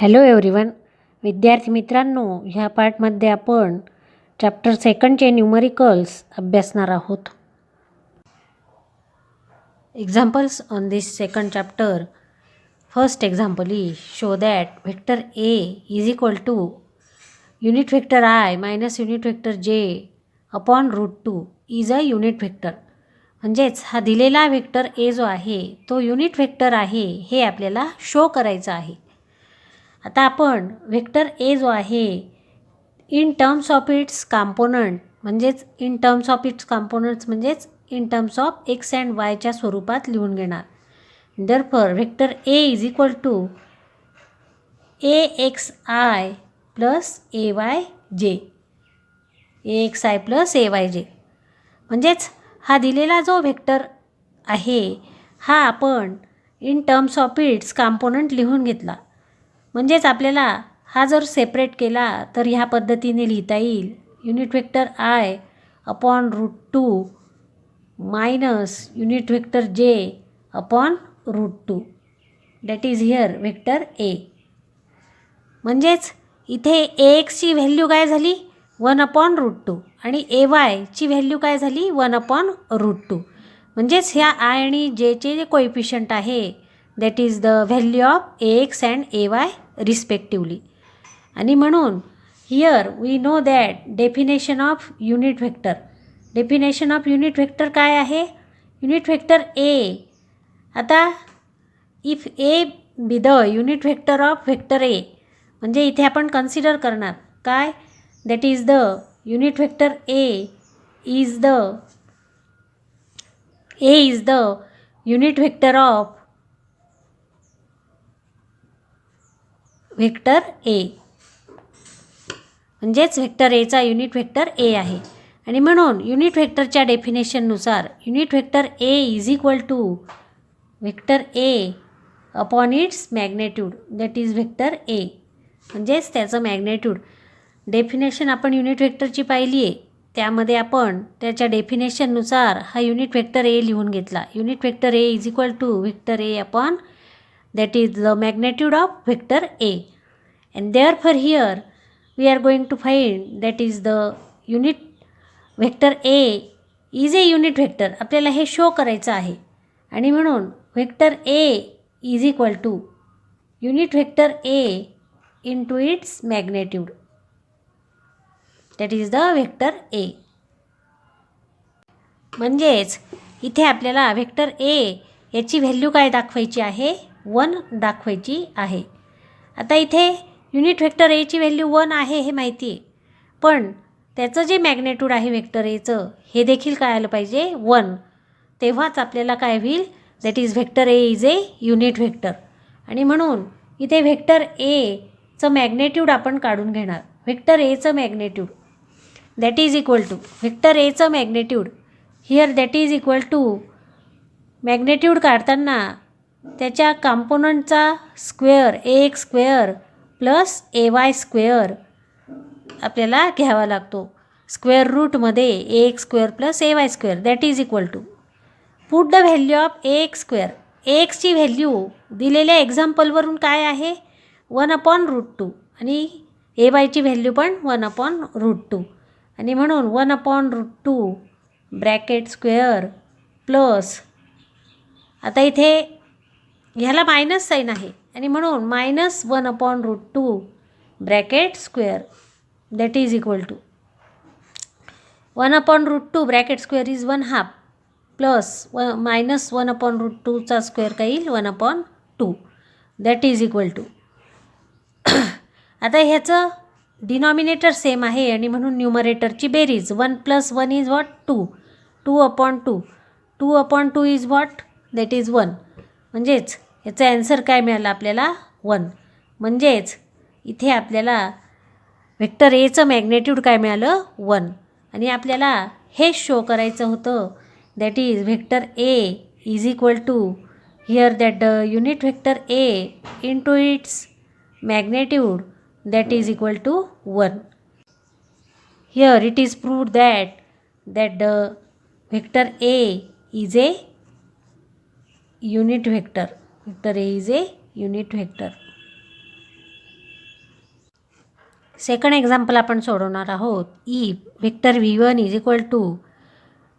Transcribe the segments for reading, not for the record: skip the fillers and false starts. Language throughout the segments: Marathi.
Hello everyone. विद्यार्थी मित्रांनो, ह्या पार्टमध्ये आपण चॅप्टर सेकंडचे न्यूमरिकल्स अभ्यासणार आहोत. Examples on this second chapter. First example is show that vector A is equal to unit vector i minus unit vector j upon √2 is a unit vector. म्हणजेच हा दिलेला व्हेक्टर ए जो आहे तो युनिट व्हेक्टर आहे हे आपल्याला शो करायचं आहे. आता आपण व्हेक्टर ए जो आहे in terms of its component म्हणजेच in terms of its components म्हणजेच in terms of x and वायच्या स्वरूपात लिहून घेणार. Therefore vector A is equal to AXI plus AYJ. AXI plus AYJ म्हणजेच हा दिलेला जो व्हेक्टर आहे हा आपण in terms of its component लिहून घेतला. म्हणजेच आपल्याला हा जर सेपरेट केला तर ह्या पद्धतीने लिहिता येईल. Unit vector I upon √2 minus unit vector j upon √2 that is here vector A. म्हणजेच इथे AXची व्हॅल्यू काय झाली 1/√2 आणि AYची व्हॅल्यू काय झाली 1/√2. म्हणजेच ह्या आय आणि जेचे जे कोएफिशियंट आहे that is the value of AX and AY respectively. आणि म्हणून here we know that definition of unit vector. Definition of unit vector काय आहे? Unit vector A. आता if A be the unit vector of vector A म्हणजे इथे आपण कन्सिडर करणार काय that is the unit vector A is the unit vector of vector A. म्हणजेच व्हेक्टर एचा युनिट व्हेक्टर ए आहे. आणि म्हणून युनिट व्हेक्टरच्या डेफिनेशननुसार unit vector A is equal to vector A upon its magnitude that is vector A. म्हणजेच त्याचं मॅग्नेट्यूड. डेफिनेशन आपण युनिट व्हेक्टरची पाहिली आहे त्यामध्ये आपण त्याच्या डेफिनेशननुसार हा युनिट व्हेक्टर ए लिहून घेतला. Unit vector A is equal to vector A upon that is the magnitude of vector A, and therefore here we are going to find that is the unit vector A is a unit vector. आपल्याला हे शो करायचं आहे आणि म्हणून vector A is equal to unit vector A into its magnitude that is the vector A. म्हणजेच इथे आपल्याला व्हेक्टर A याची व्हॅल्यू काय दाखवायची आहे 1 दाखवायची आहे. आता इथे युनिट व्हेक्टर एची व्हॅल्यू 1 आहे हे माहिती आहे, पण त्याचं जे मॅग्नेट्यूड आहे व्हेक्टर एचं हे देखील काय आलं पाहिजे 1. तेव्हाच आपल्याला काय होईल that is vector A is A unit vector. आणि म्हणून इथे व्हेक्टर एचं मॅग्नेट्यूड आपण काढून घेणार. व्हेक्टर एचं magnitude that is equal to vector एचं magnitude here that is equal to magnitude काढताना त्याच्या कॉम्पोनंटचा square AX square plus AY square आपल्याला घ्यावा लागतो. स्क्वेअर रूटमध्ये AX square plus AY square that is equal to put the value of AX square. AXची व्हॅल्यू दिलेल्या एक्झाम्पलवरून काय आहे 1/√2 आणि AYची व्हॅल्यू पण 1/√2. आणि म्हणून 1/√2 ब्रॅकेट स्क्वेअर प्लस आता इथे ह्याला मायनस साईन आहे आणि म्हणून minus 1/√2 bracket square that is equal to 1/√2 bracket square is 1/2 plus minus 1/√2चा स्क्वेअर काय येईल 1/2 दॅट इज इक्वल टू आता ह्याचं डिनॉमिनेटर सेम आहे आणि म्हणून न्यूमरेटरची बेरीज 1 + 1 is what 2. 2/2 2/2 is what that is 1. म्हणजेच याचा ॲन्सर काय मिळाला आपल्याला 1. म्हणजेच इथे आपल्याला व्हेक्टर एचं मॅग्नेट्यूड काय मिळालं 1. आणि आपल्याला हे शो करायचं होतं that is vector A is equal to here that the unit vector A into its magnitude that is equal to 1. Here it is proved that the vector A is a unit vector. Vector A is a unit vector. Second example आपण सोडवणार आहोत. If vector V1 is equal to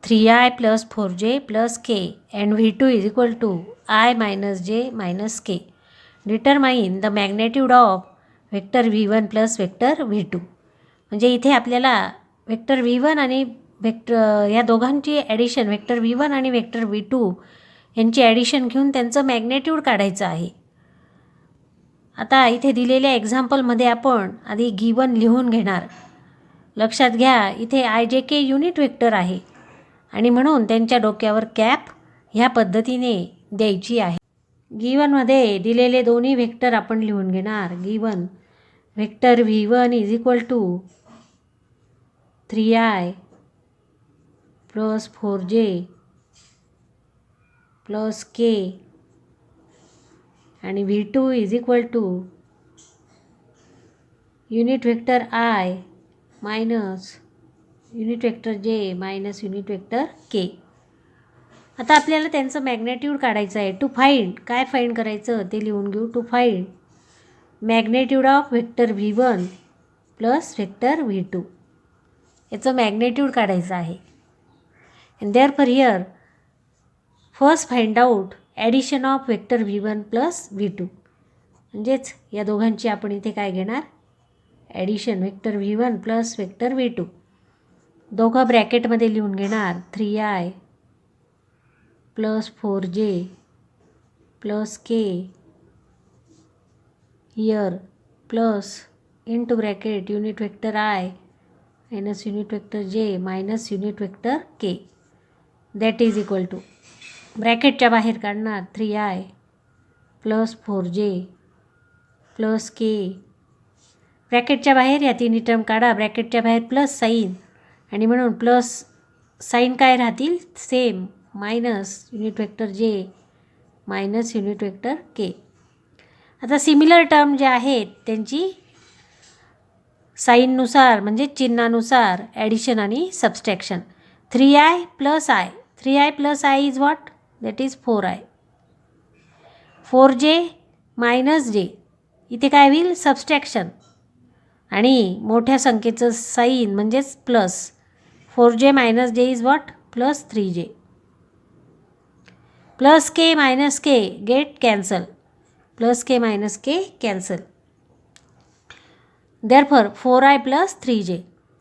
3i plus 4j plus k and V2 is equal to i minus j minus k, determine the magnitude of vector V1 plus vector V2. म्हणजे इथे आपल्याला व्हेक्टर V1 आणि या दोघांची ॲडिशन, व्हेक्टर V1 आणि व्हेक्टर V2 यांची ॲडिशन घेऊन त्यांचं मॅग्नेट्यूड काढायचं आहे. आता इथे दिलेल्या एक्झाम्पलमध्ये आपण आधी गिवन लिहून घेणार. लक्षात घ्या, इथे IJK युनिट व्हेक्टर आहे आणि म्हणून त्यांच्या डोक्यावर कॅप ह्या पद्धतीने द्यायची आहे. गिवनमध्ये दिलेले दोन्ही व्हेक्टर आपण लिहून घेणार. Given vector V1 is equal to 3i plus 4j plus k आणि V2 is equal to unit vector I minus unit vector j minus unit vector k. आता आपल्याला त्यांचं मॅग्नेट्यूड काढायचं आहे. टू फाइंड, काय फाइंड करायचं ते लिहून घेऊ. To find magnitude of vector V1 plus vector V2, याचं मॅग्नेट्यूड काढायचं आहे. And therefore here first find out addition of vector V1 plus V2. म्हणजेच या दोघांची आपण इथे काय घेणार, addition, vector V1 plus vector V2. दोघं ब्रॅकेटमध्ये लिहून घेणार. 3i plus 4j plus k here plus into bracket unit vector I minus unit vector j minus unit vector k, that is equal to, ब्रॅकेटच्या बाहेर काढणार 3i plus 4j plus k, ब्रॅकेटच्या बाहेर या तिन्ही टर्म काढा, ब्रॅकेटच्या बाहेर प्लस साईन आणि म्हणून प्लस साईन काय राहतील, same, minus unit vector j minus unit vector k. आता सिमिलर टर्म जे आहेत त्यांची साईननुसार म्हणजे चिन्हानुसार ॲडिशन आणि subtraction. 3i plus i, 3i plus i is what, that is 4i. 4j minus j, इथे काय होईल, सबस्ट्रॅक्शन आणि मोठ्या संख्येचं साईन म्हणजेच plus. 4j minus j is what, plus 3j. Plus k minus k get cancel, plus k minus k cancel. Therefore 4i plus 3j.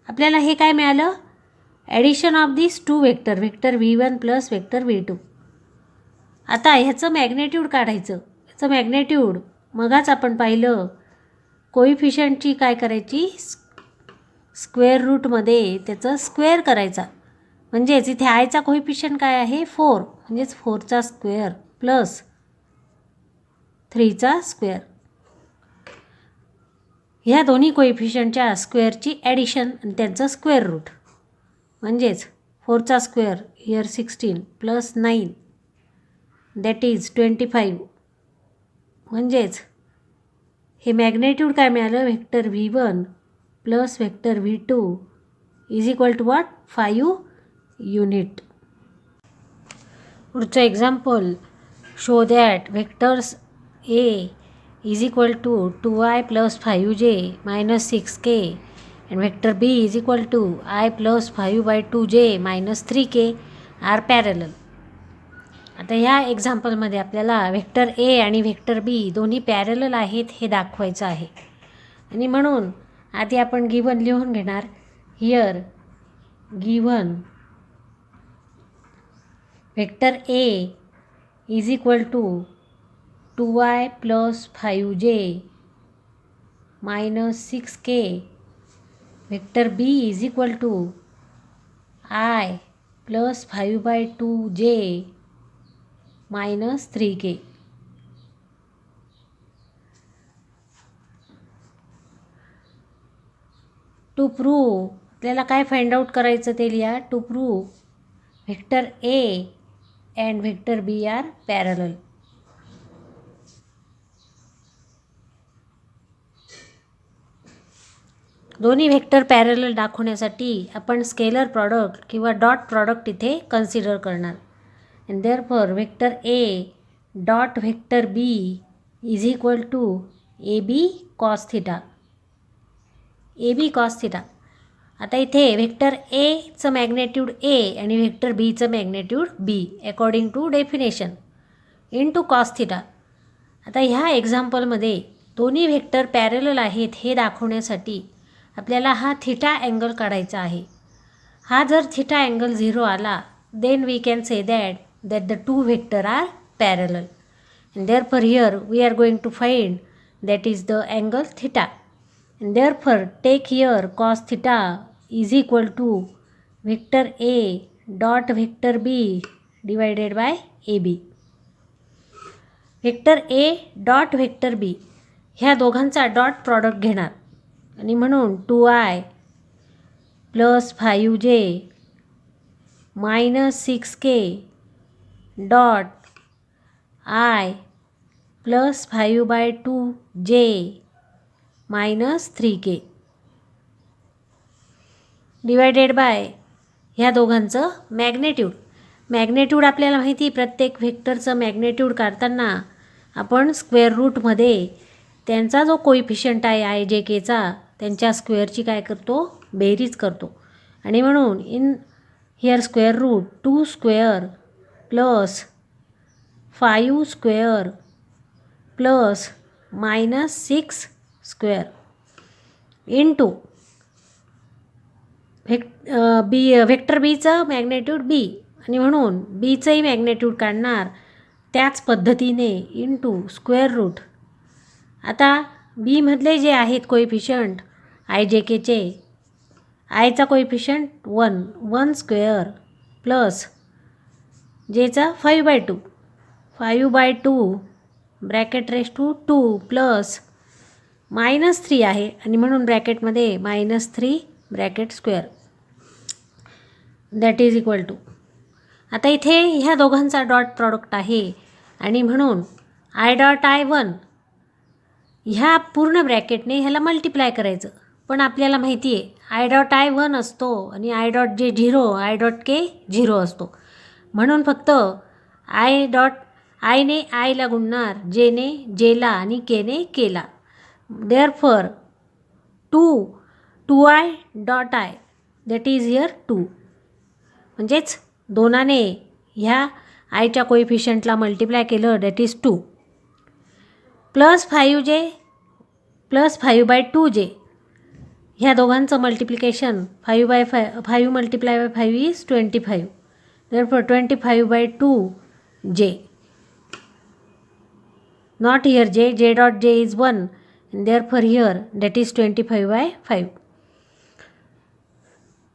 आपल्याला हे काय मिळालं, addition of this two vector, vector V1 plus vector V2. आता ह्याचं मॅग्नेट्यूड काढायचं. ह्याचं मॅग्नेट्यूड मगाच आपण पाहिलं, कोइफिशियंटची काय करायची, स्क्वेअर रूटमध्ये त्याचं स्क्वेअर करायचा. म्हणजेच इथे आयचा कोइफिशियंट काय आहे, 4, म्हणजेच 4चा स्क्वेअर प्लस 3चा स्क्वेअर. ह्या दोन्ही कोइफिशियंटच्या स्क्वेअरची ॲडिशन आणि त्यांचं स्क्वेअर रूट, म्हणजेच 4चा square here 16 plus 9 that is 25. म्हणजेच हे मॅग्नेट्यूड काय मिळालं, vector V1 plus vector V2 is equal to what, 5 unit. पुढचं example, show that vectors A is equal to 2i plus 5j minus 6k and vector B is equal to i plus 5/2j minus 3k are parallel. आता ह्या एक्झाम्पलमध्ये आपल्याला व्हेक्टर A आणि व्हेक्टर B दोन्ही पॅरलल आहेत हे दाखवायचं आहे आणि म्हणून आधी आपण गिवन लिहून घेणार. Here given vector A is equal to 2i plus 5j minus 6k, vector B is equal to i plus 5/2j minus 3k. To prove, आपल्याला काय फाइंड आउट करायचं ते लिहा. To prove vector A and vector B are parallel. दोन्ही व्हेक्टर पॅरलल दाखवण्यासाठी आपण स्केलर प्रॉडक्ट किंवा डॉट प्रॉडक्ट इथे कन्सिडर करणार. And therefore vector A dot vector B is equal to AB cos theta. A B cos theta. आता इथे व्हेक्टर एचं मॅग्नेट्यूड ए आणि व्हेक्टर बीचं magnitude B according to definition into cos theta. आता ह्या एक्झाम्पलमध्ये दोन्ही व्हेक्टर पॅरलल आहेत हे दाखवण्यासाठी आपल्याला हा थिटा अँगल काढायचा आहे. हा जर थिटा अँगल 0 आला then we can say that the two vector are parallel. And therefore here we are going to find that is the angle theta. And therefore take here cos theta is equal to vector A dot vector B divided by AB. Vector A dot vector B ह्या दोघांचा डॉट प्रॉडक्ट घेणार आणि म्हणून 2i plus 5j minus 6k dot I plus 5/2j minus 3k divided by ह्या दोघांचं मॅग्नेट्यूड आपल्याला माहिती प्रत्येक व्हेक्टरचं मॅग्नेट्यूड काढताना आपण स्क्वेअर रूटमध्ये त्यांचा जो कोइफिशियंट आहे आय जे केचा त्यांच्या स्क्वेअरची काय करतो बेरीज करतो आणि म्हणून in here square root 2 square plus 5 square plus minus 6 square into vector बीचं मॅग्नेट्यूड बी आणि म्हणून बीचंही मॅग्नेट्यूड काढणार त्याच पद्धतीने इंटू स्क्वेअर रूट. आता बीमधले जे आहेत कोइफिशियंट आय जे केचे आयचा कोइफिशियंट 1 स्क्वेअर प्लस जेचा 5/2 bracket raise to 2 plus minus 3 आहे आणि म्हणून ब्रॅकेटमध्ये -3 bracket square that is equal to. आता इथे ह्या दोघांचा डॉट प्रॉडक्ट आहे आणि म्हणून आय डॉट I1 ह्या पूर्ण ब्रॅकेटने ह्याला मल्टिप्लाय करायचं. पण आपल्याला माहिती आहे आय डॉट I1 असतो आणि I dot J 0 I dot के 0 असतो म्हणून फक्त आयने आयला गुणणार जेने जेला आणि केने केला. Therefore 2i dot I that is here 2 म्हणजेच दोनाने ह्या आयच्या कोइफिशियंटला मल्टिप्लाय केलं that is 2 plus 5j plus 5/2j ह्या दोघांचं multiplication 5 multiply bye 5 is 25. Therefore 25/2j not here j dot j is 1 and therefore here that is 25/5.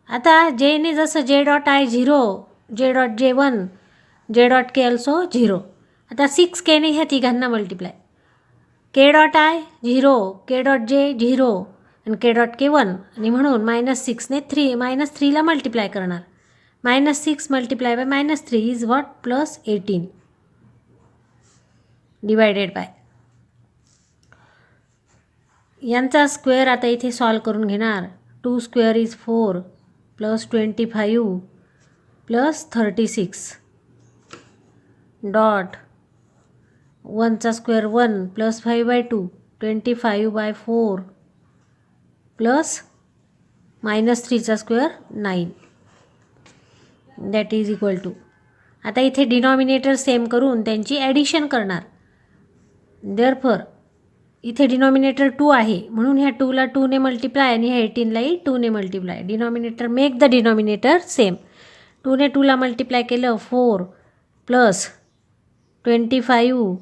आता j ने जसं j dot I 0 j dot j 1 j dot k also 0. आता 6k ने ह्या तिघांना multiply k dot I 0 k dot j 0 आणि k dot k 1 आणि म्हणून -6 ने -3ला मल्टिप्लाय करणार. -6 multiply by -3 is what plus 18 divided by यांचा स्क्वेअर आता इथे सॉल्व करून घेणार. 2 square is 4 plus 25 plus 36 dot 1चा स्क्वेअर 1 प्लस 5/2 25/4 प्लस -3चा square 9 that is equal to. आता इथे डिनॉमिनेटर सेम करून त्यांची ॲडिशन करणार. देअरफॉर इथे डिनॉमिनेटर 2 आहे म्हणून ह्या 2ला 2 ने मल्टिप्लाय आणि ह्या 18लाही 2 ने multiply. Denominator make the denominator same. 2 ने 2ला मल्टिप्लाय केलं 4 प्लस 25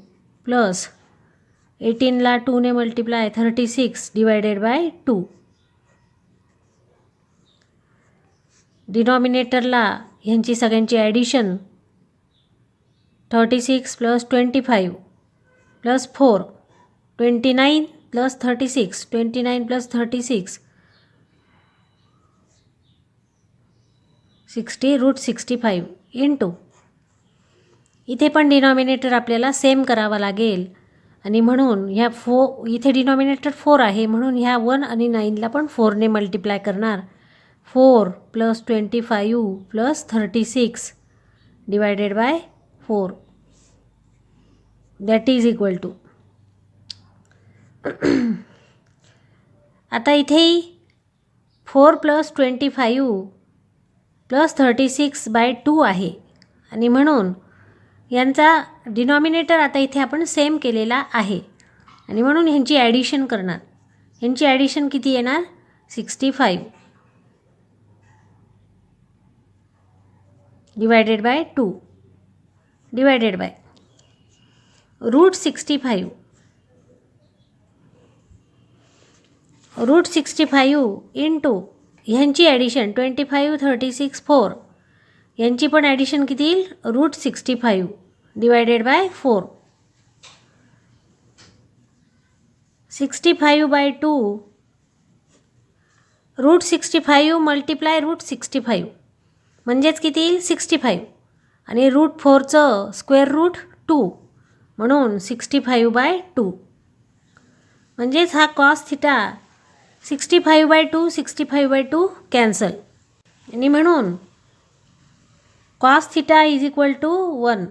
प्लस 18ला 2 ने मल्टिप्लाय 36 डिवायडेड बाय 2. डिनॉमिनेटरला ह्यांची सगळ्यांची addition 36 plus 25 plus 4 29 plus 36 29 plus 36 60√65 into इथे पण डिनॉमिनेटर आपल्याला सेम करावा लागेल आणि म्हणून ह्या इथे डिनॉमिनेटर 4 आहे म्हणून ह्या 1 आणि 9ला पण 4 ने मल्टिप्लाय करणार. 4 plus 25 plus 36 divided by 4 that is equal to. आता इथेही 4 + 25 + 36/2 आहे आणि म्हणून यांचा डिनॉमिनेटर आता इथे आपण सेम केलेला आहे आणि म्हणून ह्यांची ॲडिशन करणार. ह्यांची ॲडिशन किती येणार? 65 / 2 डिवायडेड बाय √65. √65 इंटू ह्यांची ॲडिशन 25, 36, 4 यांची पण ॲडिशन किती येईल? √65 डिवायडेड बाय 4. 65/2 √65 मल्टिप्लाय √65 म्हणजेच किती येईल? 65 आणि √4चं स्क्वेअर रूट 2 म्हणून 65/2 म्हणजेच हा कॉस थिटा 65/2 65/2 कॅन्सल आणि म्हणून कॉस थिटा = 1.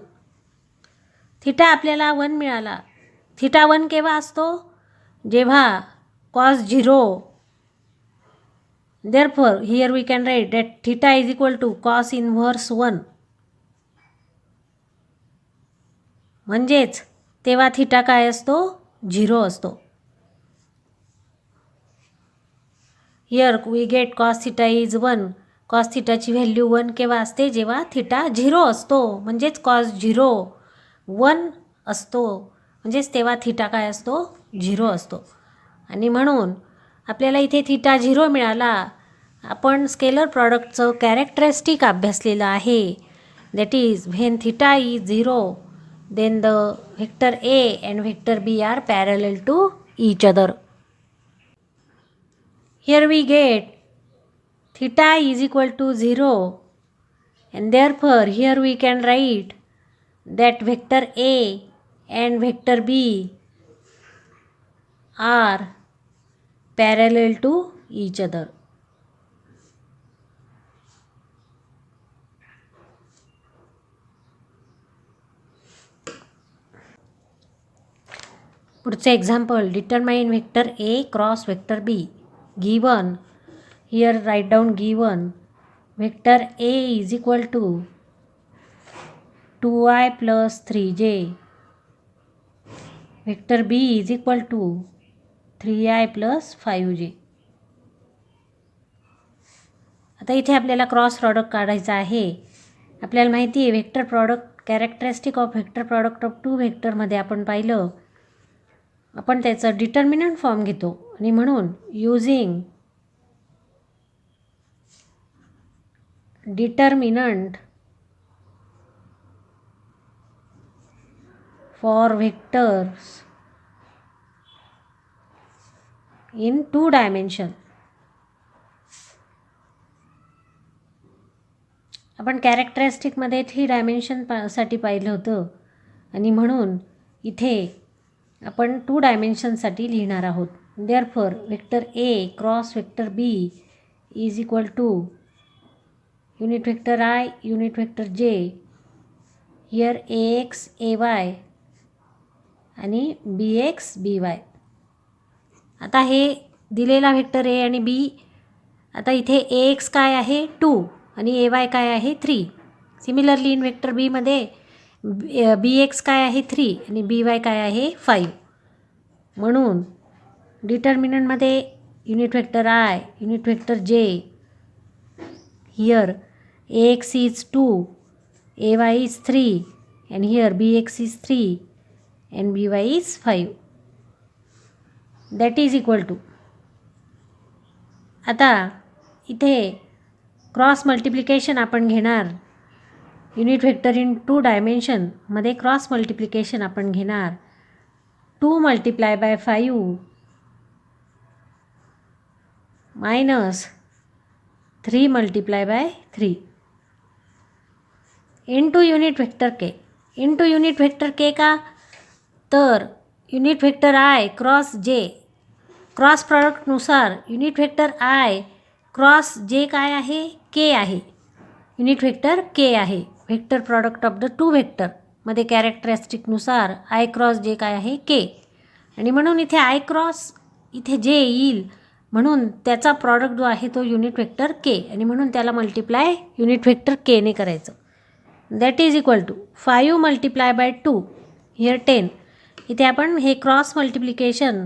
थिटा आपल्याला 1 मिळाला. थिटा 1 केव्हा असतो? जेव्हा cos 0. Therefore, here we can write that theta = cos inverse 1. म्हणजेच तेव्हा थिटा काय असतो? 0 असतो. Here we get cos theta is 1. cos थिटाची value 1 केव्हा असते? जेव्हा थिटा 0 असतो. म्हणजेच cos 0 1 असतो. म्हणजेच तेव्हा थिटा काय असतो? 0 असतो. आणि म्हणून आपल्याला इथे थिटा 0 मिळाला. आपण स्केलर प्रॉडक्टचं कॅरेक्टरिस्टिक अभ्यासलेलं आहे. That is when theta is 0 then the vector A and vector B are parallel to each other. Here we get theta = 0 and therefore here we can write that vector A and vector B are parallel to each other. पुढचे example, determine vector A cross vector B. Given here write down given vector A = 2i + 3j. Vector B = 3i + 5j. आता इथे आपल्याला क्रॉस प्रॉडक्ट काढायचा आहे. आपल्याला माहिती आहे vector product characteristic of vector product of 2 वेक्टरमध्ये आपण पाहिलं. आपण त्याचा डिटर्मिनंट फॉर्म घेतो आणि म्हणून using determinant for vectors in 2 dimension. आपण कॅरेक्टरिस्टिकमध्ये 3 डायमेन्शन साठी पाहिलं होतं आणि म्हणून इथे आपण 2 डायमेन्शनसाठी लिहिणार आहोत. Therefore vector A cross vector B = unit vector I unit vector J. Here AX AY आणि BX BY. आता हे दिलेला वेक्टर A आणि B. आता इथे AX काय आहे? 2 आणि AY काय आहे? 3. सिमिलरली इन वेक्टर B मध्ये BX काय आहे? 3 आणि BY काय आहे? 5. म्हणून डिटर्मिनंटमध्ये unit vector I unit vector J. Here AX is 2, AY is 3 and here BX is 3 and BY is 5. That is equal to. आता इथे क्रॉस मल्टिप्लिकेशन आपण घेणार. युनिट वेक्टर इन 2 डायमेन्शनमध्ये क्रॉस मल्टिप्लिकेशन आपण घेणार. 2 × 5 minus 3 × 3 into unit vector K. Into unit vector K का? तर unit vector I cross J. Cross प्रॉडक्टनुसार unit vector I cross J काय आहे? K आहे. युनिट वेक्टर K आहे. वेक्टर प्रॉडक्ट ऑफ द 2 वेक्टरमध्ये कॅरेक्टरिस्टिकनुसार I क्रॉस J काय आहे? K. आणि म्हणून इथे I क्रॉस इथे J येईल म्हणून त्याचा प्रॉडक्ट जो आहे तो युनिट वेक्टर के, आणि म्हणून त्याला मल्टिप्लाय युनिट वेक्टर केने करायचं. That is equal to 5 multiply by 2 here 10. इथे आपण हे क्रॉस मल्टिप्लिकेशन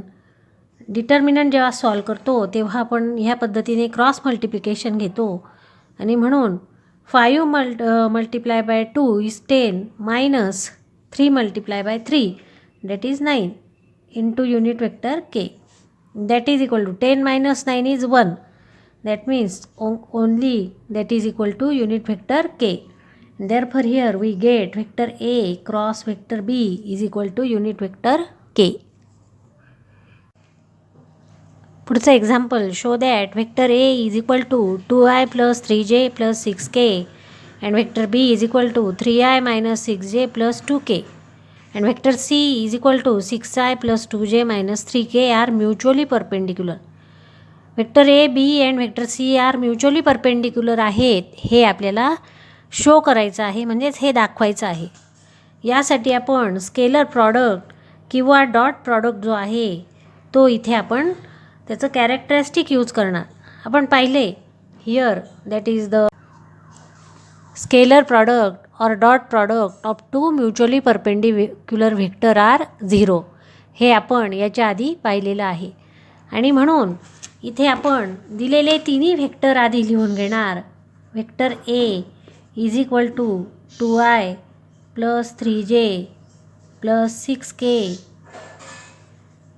डिटर्मिनंट जेव्हा सॉल्व करतो तेव्हा आपण ह्या पद्धतीने क्रॉस मल्टिप्लिकेशन घेतो, आणि म्हणून 5 multiply by 2 is 10 minus 3 multiply by 3 that is 9 into unit vector K. That is equal to 10 minus 9 is 1. That means only that is equal to unit vector k. Therefore here we get vector A cross vector B is equal to unit vector k. पुढचं example show that vector A is equal to 2i plus 3j plus 6k and vector B is equal to 3i minus 6j plus 2k. And vector C is equal to 6i plus 2j minus 3k are mutually perpendicular. Vector A, B and vector C are mutually perpendicular आहेत हे आपल्याला शो करायचं आहे, म्हणजेच हे दाखवायचं आहे. यासाठी आपण स्केलर प्रॉडक्ट किंवा डॉट प्रॉडक्ट जो आहे तो इथे आपण त्याचं कॅरेक्टरिस्टिक यूज करणार. आपण पाहिले here that is the scalar product or dot product of two mutually perpendicular vector are 0. हे आपण याच्या आधी पाहिलेलं आहे, आणि म्हणून इथे आपण दिलेले तिन्ही व्हेक्टर आधी लिहून घेणार. Vector A is equal to 2i plus 3j plus 6k.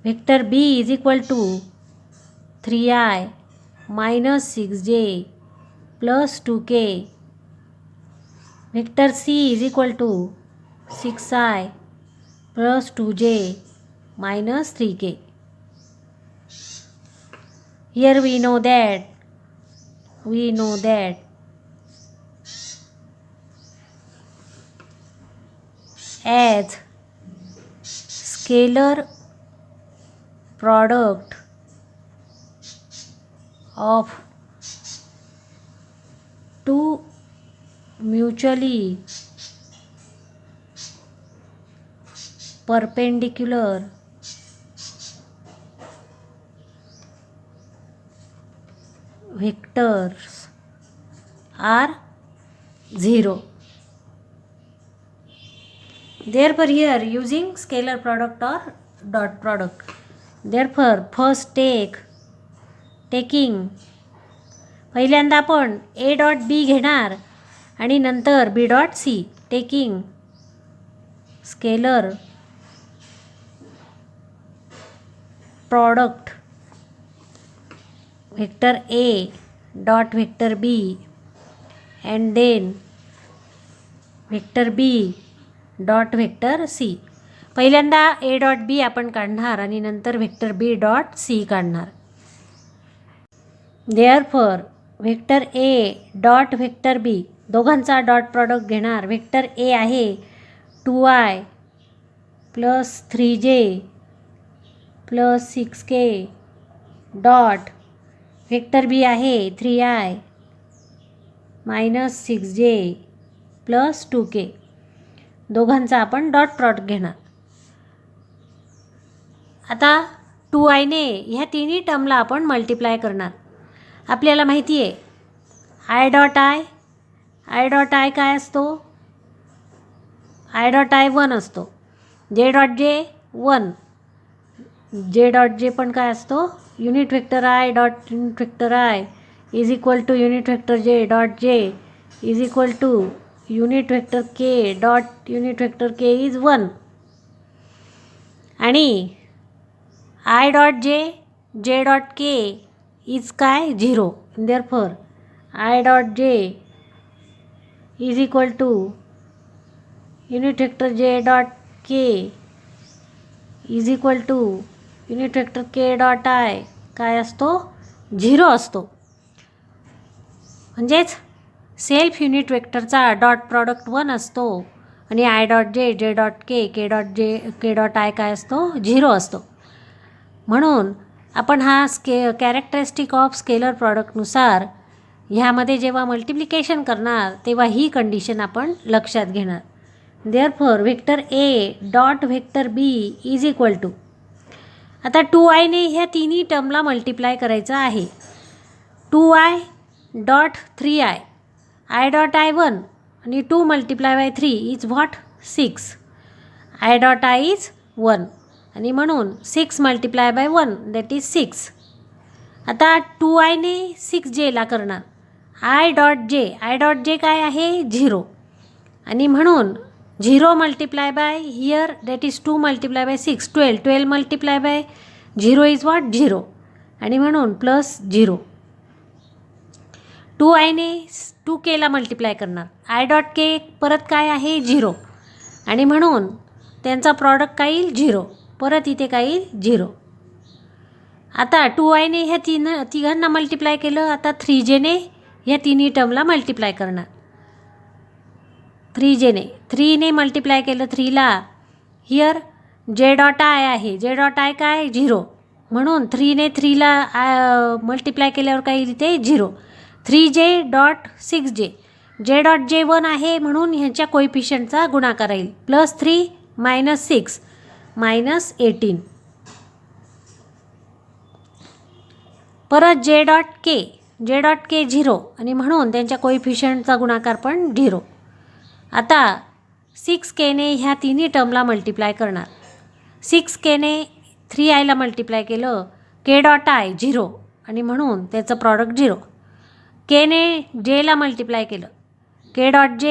Vector B is equal to 3i minus 6j plus 2k. Vector C is equal to 6i plus 2j minus 3k. Here we know that as scalar product of two mutually perpendicular vectors are 0. Therefore here using scalar product or dot product, therefore first taking पहिल्यांदा आपण A डॉट B घेणार आणि नंतर B dot C. Taking scalar product vector A dot vector B and then vector B dot vector C. पहिल्यांदा A डॉट B आपण काढणार आणि नंतर व्हेक्टर B डॉट C काढणार. Therefore vector A dot vector B दोघांचा डॉट प्रॉडक्ट घेणार. व्हेक्टर A आहे 2i plus 3j plus 6k dot vector B आहे 3i minus 6j plus 2k. दोघांचा आपण डॉट प्रॉडक्ट घेणार. आता 2i ने ह्या तिन्ही टर्मला आपण मल्टिप्लाय करणार. आपल्याला माहिती आहे i डॉट आय काय असतो? i डॉट आय 1 असतो. j dot J 1. j dot J पण काय असतो? Unit vector i dot unit vector i is equal to unit vector j dot j is equal to unit vector k dot unit vector k is 1. आणि i dot j dot k is काय? 0. Therefore i dot j is equal to unit vector j dot k is equal to unit vector k dot i काय असतो? 0 असतो. म्हणजेच सेल्फ युनिट वेक्टरचा डॉट प्रॉडक्ट 1 असतो आणि i dot j dot K dot i काय असतो? 0 असतो. म्हणून आपण हा कॅरेक्टरिस्टिक ऑफ स्केलर प्रॉडक्टनुसार ह्यामध्ये जेव्हा मल्टिप्लिकेशन करणार तेव्हा ही कंडिशन आपण लक्षात घेणार. Therefore vector A dot vector B is equal to आता 2i ने ह्या तिन्ही टर्मला मल्टिप्लाय करायचं आहे. 2i dot 3i, i dot i 1 आणि 2 multiply by 3 is what 6. i dot i is 1 आणि म्हणून 6 मल्टिप्लाय बाय 1 दॅट इज 6. आता 2i ने 6j ला करणार. i डॉट j काय आहे 0 आणि म्हणून 0 multiply by here that is 2 multiply by 6 12 multiply by 0 is what 0 आणि म्हणून प्लस 0. 2i ने 2k ला मल्टिप्लाय करणार. i डॉट k परत काय आहे 0 आणि म्हणून त्यांचा प्रॉडक्ट काय येईल 0, परत इथे काय येईल 0. आता 2i ने ह्या तिघांना मल्टिप्लाय केलं. आता 3j ने ह्या तिन्ही टर्मला मल्टिप्लाय करणार. 3 ने मल्टिप्लाय केलं 3ला. हियर जे डॉट आय आहे. जे डॉट आय काय 0 म्हणून 3 ने 3ला मल्टिप्लाय केल्यावर काय येईल ते 0. 3j dot 6j. जे डॉट जे 1 आहे म्हणून ह्यांच्या कोइफिशियंटचा गुणाकार येईल. Plus 3 minus 6 minus 18. परत जे डॉट के 0 आणि म्हणून त्यांच्या कोइफिशियंटचा गुणाकार पण 0. आता 6k ने ह्या तिन्ही टर्मला मल्टिप्लाय करणार. 6k ने 3i ला मल्टिप्लाय केलं. k डॉट आय 0 आणि म्हणून त्याचं प्रॉडक्ट 0. k ने j ला मल्टिप्लाय केलं. k डॉट j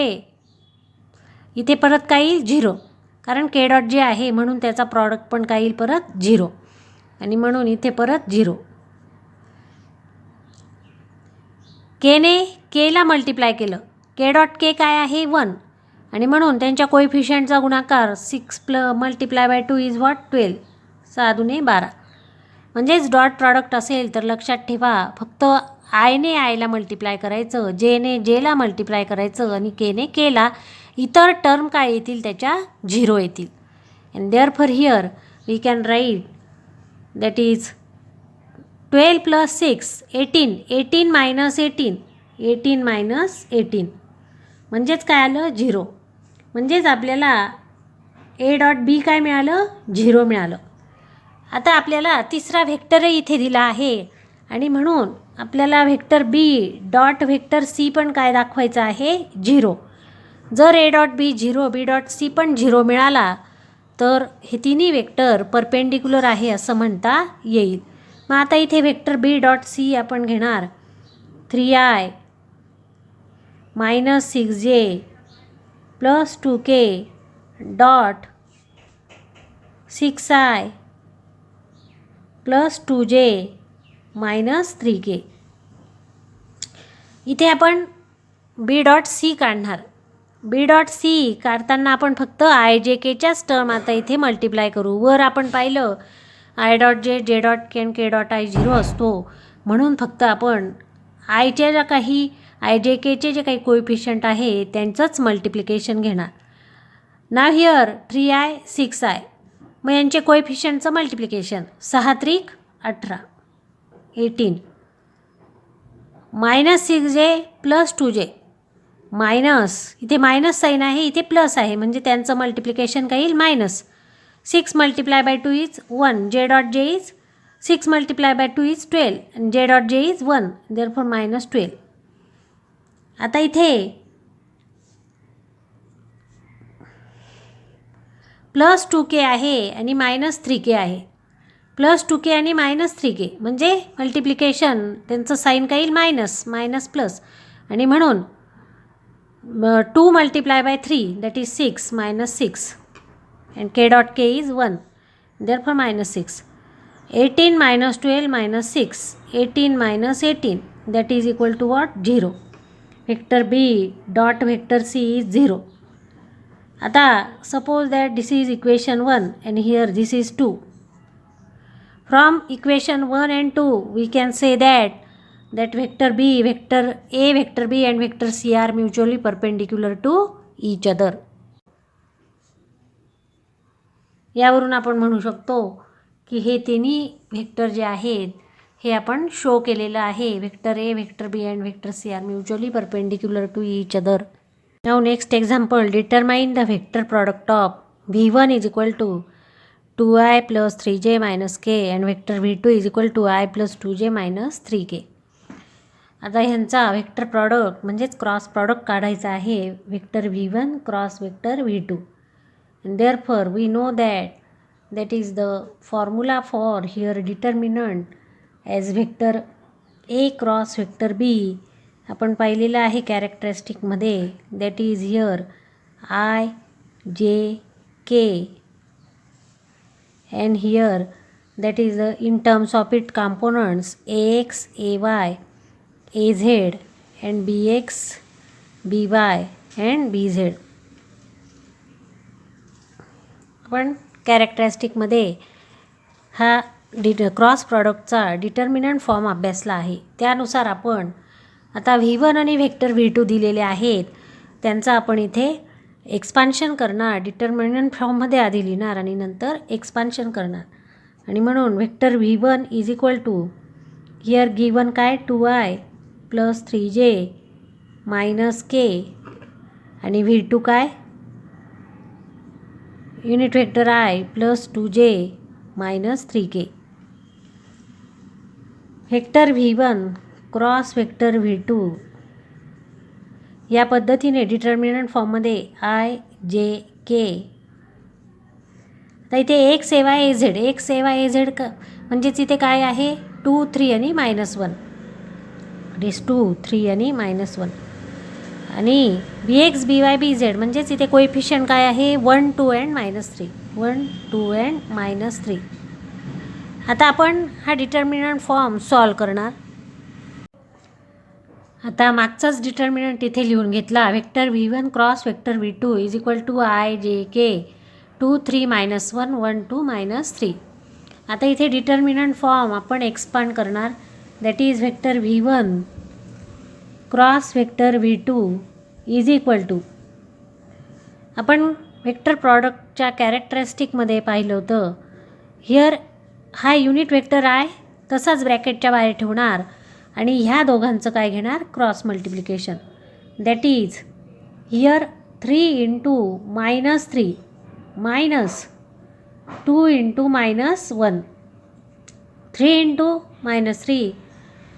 इथे परत काय येईल 0 कारण k डॉट j आहे म्हणून त्याचा प्रॉडक्ट पण काय येईल परत 0 आणि म्हणून इथे परत 0. k ने k ला मल्टिप्लाय केलं. k डॉट k काय आहे 1 आणि म्हणून त्यांच्या कोइफिशियंटचा गुणाकार 6 मल्टिप्लाय बाय 2 इज व्हॉट 12. 6 दुने 12. म्हणजेच डॉट प्रॉडक्ट असेल तर लक्षात ठेवा फक्त i ने i ला मल्टिप्लाय करायचं, j ने j ला मल्टिप्लाय करायचं आणि k ने k ला. इतर टर्म काय येतील त्याच्या 0 येतील. And therefore here we can write that is 12 plus 6 18. 18 minus 18 म्हणजेच काय आलं 0. म्हणजेच आपल्याला a डॉट बी काय मिळालं 0 मिळालं. आता आपल्याला तिसरा व्हेक्टरही इथे दिला आहे आणि म्हणून आपल्याला vector B dot vector C पण काय दाखवायचं आहे 0. जर a dot B 0 B dot C पण 0 मिळाला तर हे तिन्ही व्हेक्टर परपेंडिक्युलर आहे असं म्हणता येईल. मग आता इथे व्हेक्टर बी डॉट सी आपण घेणार. 3i minus 6j plus 2k dot 6i plus 2j minus 3k. इथे आपण बी डॉट सी काढणार. बी डॉट सी काढताना आपण फक्त आय जे केच्याच टर्म आता इथे मल्टिप्लाय करू. वर आपण पाहिलं आय डॉट जे डॉट के आणि के डॉट आय 0 असतो म्हणून फक्त आपण आयच्या ज्या काही आय जे केचे जे काही कोइफिशियंट आहे त्यांचंच मल्टिप्लिकेशन घेणार. Now here 3i 6i. मग यांचे कोइफिशियंटचं मल्टिप्लिकेशन 6 त्रिक 18 18 minus 6j plus 2j minus इथे मायनस साईन आहे इथे प्लस आहे म्हणजे त्यांचं मल्टिप्लिकेशन काय येईल मायनस. 6 multiply by 2 is 1. जे dot j is 6 multiply by 2 is 12 आणि जे dot j is 1 therefore minus 12. आता इथे प्लस 2k आहे आणि मायनस 3k आहे. प्लस 2k आणि मायनस 3k म्हणजे मल्टिप्लिकेशन त्यांचं साईन काय येईल मायनस प्लस आणि म्हणून 2 multiply by 3 that is 6 minus 6 and k dot k is 1 therefore minus 6. 18 minus 12 minus 6 18 minus 18 that is equal to what 0. Vector b dot vector c is 0. आता suppose that this is equation 1 and here this is 2. From equation 1 and 2 we can say that vector b, vector a, vector b and vector c are mutually perpendicular to each other. यावरून आपण म्हणू शकतो की हे तिन्ही व्हेक्टर जे आहेत हे आपण शो केलेलं आहे. Vector A, vector B and vector C are mutually perpendicular to each other. Now next example. Determine the vector product of V1 is equal to 2i plus 3j minus k and vector v2 is equal to I plus 2j minus 3k. आता ह्यांचा व्हेक्टर प्रॉडक्ट म्हणजेच क्रॉस प्रॉडक्ट काढायचा आहे vector v1 cross vector v2. And therefore we know that is the formula for here determinant as vector a cross vector b. आपण पाहिलेलं आहे कॅरेक्टरिस्टिकमध्ये, that is here I j k and here that is in terms of its components ax ay az and bx by and bz. आपण कॅरेक्टरिस्टिकमध्ये हा क्रॉस प्रॉडक्टचा डिटर्मिनंट फॉर्म अभ्यासला आहे. त्यानुसार आपण आता v1 आणि व्हेक्टर v2 दिलेले आहेत, त्यांचा आपण इथे एक्सपान्शन करणार. डिटर्मिनंट फॉर्ममध्ये आधी लिहिणार आणि नंतर एक्सपान्शन करणार. आणि म्हणून vector v1 is equal to here given काय 2i plus 3j minus k आणि v2 काय unit vector i plus 2j minus 3k. Vector v1 cross vector v2 या पद्धतीने डिटर्मिनंट फॉर्ममध्ये I j k. आता इथे x ay z x ay z म्हणजेच इथे काय आहे 2 3 आणि -1 रेस 2 3 आणि -1 आणि bx by bz म्हणजेच इथे कोएफिशियंट काय आहे 1 2 अँड -3 1 2 अँड -3. आता आपण हा डिटर्मिनंट फॉर्म सॉल्व करणार. आता मागचाच डिटर्मिनंट इथे लिहून घेतला. Vector v1 cross vector v2 is equal to I j k 2 3 -1 1 2 -3. आता इथे डिटर्मिनंट फॉर्म आपण एक्सपांड करणार. That is vector v1 cross vector v2 is equal to, आपण व्हेक्टर प्रॉडक्टच्या कॅरेक्टरिस्टिकमध्ये पाहिलं होतं, हिअर हा युनिट व्हेक्टर आहे तसाच ब्रॅकेटच्या बाहेर ठेवणार आणि ह्या दोघांचं काय घेणार cross multiplication. That is here 3 into -3 minus 2 into -1 3 into -3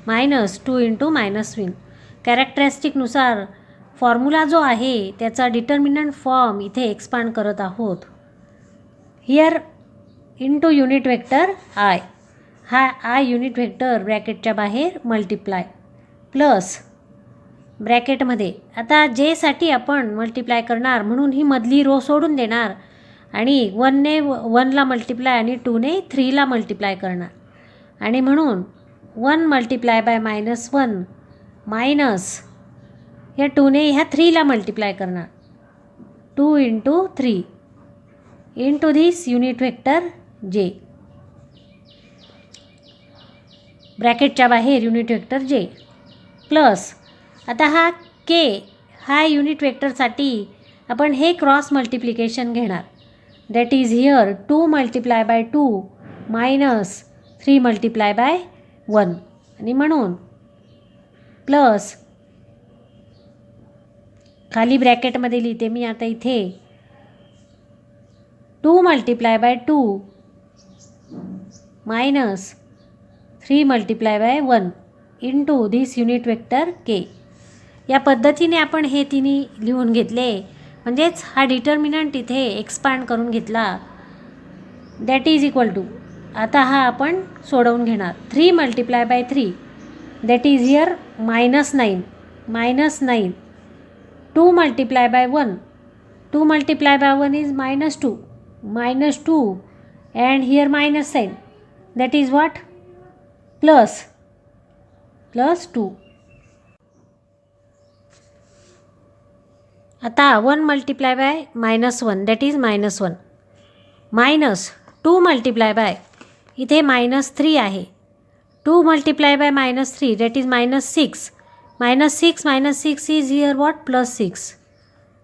minus 2 into -1. कॅरेक्टरिस्टिकनुसार फॉर्म्युला जो आहे त्याचा डिटर्मिनंट फॉर्म इथे एक्सपांड करत आहोत. Here into unit vector I, हा I युनिट व्हेक्टर ब्रॅकेटच्या बाहेर मल्टिप्लाय प्लस ब्रॅकेटमध्ये आता जेसाठी आपण मल्टिप्लाय करणार म्हणून ही मधली रो सोडून देणार आणि 1ने 1ला मल्टिप्लाय आणि 2ने 3ला मल्टिप्लाय करणार आणि म्हणून 1 मल्टिप्लाय बाय -1 मायनस या 2ने ह्या 3ला मल्टिप्लाय करणार 2 into 3 into this unit vector j ब्रॅकेटच्या बाहेर युनिट व्हेक्टर j प्लस आता हा k हा युनिट व्हेक्टरसाठी आपण हे क्रॉस मल्टिप्लिकेशन घेणार. That is here 2 multiply by 2 minus 3 multiply by 1 आणि म्हणून प्लस खाली ब्रॅकेटमध्ये लिहिते मी आता इथे 2 multiply by 2 minus 3 multiply by 1 into this unit vector k. या पद्धतीने आपण हे तिन्ही लिहून घेतले म्हणजेच हा डिटर्मिनंट इथे एक्सपांड करून घेतला. दॅट इज इक्वल टू आता हा आपण सोडवून घेणार 3 multiply by 3 that is here -9 2 multiply by 1 2 multiply by 1 is -2 and here minus sign that is what plus 2. आता 1 multiply by -1 that is -1 minus 2 multiply by इथे -3 आहे 2 multiply by -3 that is -6 -6 is here what +6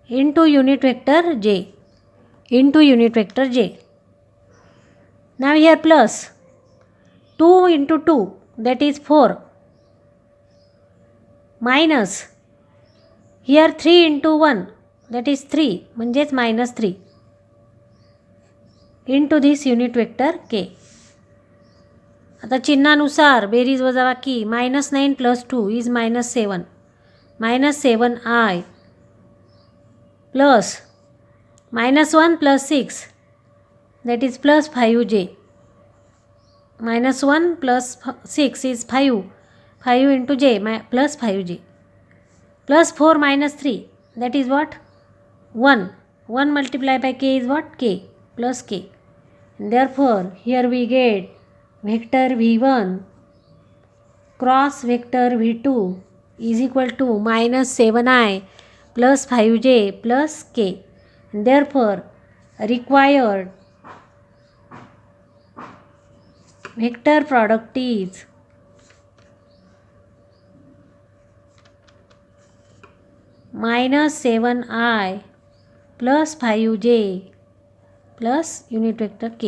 into unit vector j. Now here plus 2 into 2 that is 4 minus here 3 into 1 that is 3 म्हणजेच -3 into this unit vector k. आता चिन्हानुसार बेरीज वजाबाकी -9 + 2 is -7. -7i plus -1 + 6 that is +5j. -1 + 6 is 5. 5 into j +5j. +4 - 3 that is what? 1. 1 multiplied by k is what? K plus k. And therefore here we get vector v1 cross vector v2 is equal to -7i plus 5j plus k. And therefore required vector product is -7i plus 5j plus unit vector k.